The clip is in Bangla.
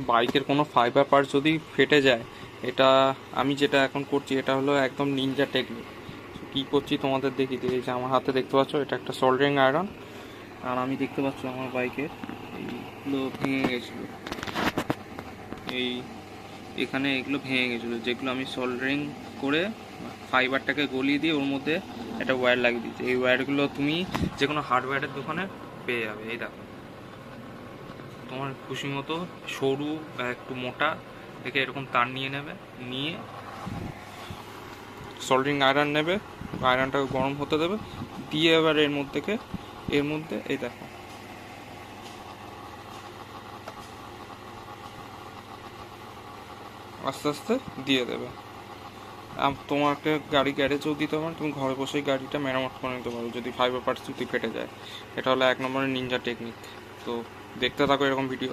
বাইকের কোনো ফাইবার পার্ট যদি ফেটে যায়, এটা আমি যেটা এখন করছি এটা হলো একদম নিনজা টেকনিক। কী করছি তোমাদের দেখি দিই। এই যে আমার হাতে দেখতে পাচ্ছ এটা একটা সোল্ডারিং আয়রন, আর আমি দেখতে পাচ্ছ আমার বাইকের এইগুলো ভেঙে গেছিলো, এই এখানে এগুলো ভেঙে গেছিলো যেগুলো আমি সোল্ডারিং করে ফাইবারটাকে গলিয়ে দিয়ে ওর মধ্যে একটা ওয়্যার লাগিয়ে দিয়েছি। এই ওয়্যারগুলো তুমি যে কোনো হার্ডওয়্যারের দোকানে পেয়ে যাবে। এই দেখো, তোমার খুশি মতো সরু বা একটু মোটা দেখে এরকম তার নিয়ে নেবে, নিয়ে সোল্ডারিং আয়রন নেবে, আয়রনটাকে গরম হতে দেবে, দিয়ে এবার এর মধ্যে এই দেখো আস্তে আস্তে দিয়ে দেবে। তোমাকে গাড়ি গ্যারেজেও দিতে পারো, তুমি ঘরে বসেই গাড়িটা মেরামত করে নিতে পারো যদি ফাইবার পার্টস যদি ফেটে যায়। এটা হলো 1 নম্বরের নিনজা টেকনিক। তো দেখতে থাকো এরকম ভিডিও।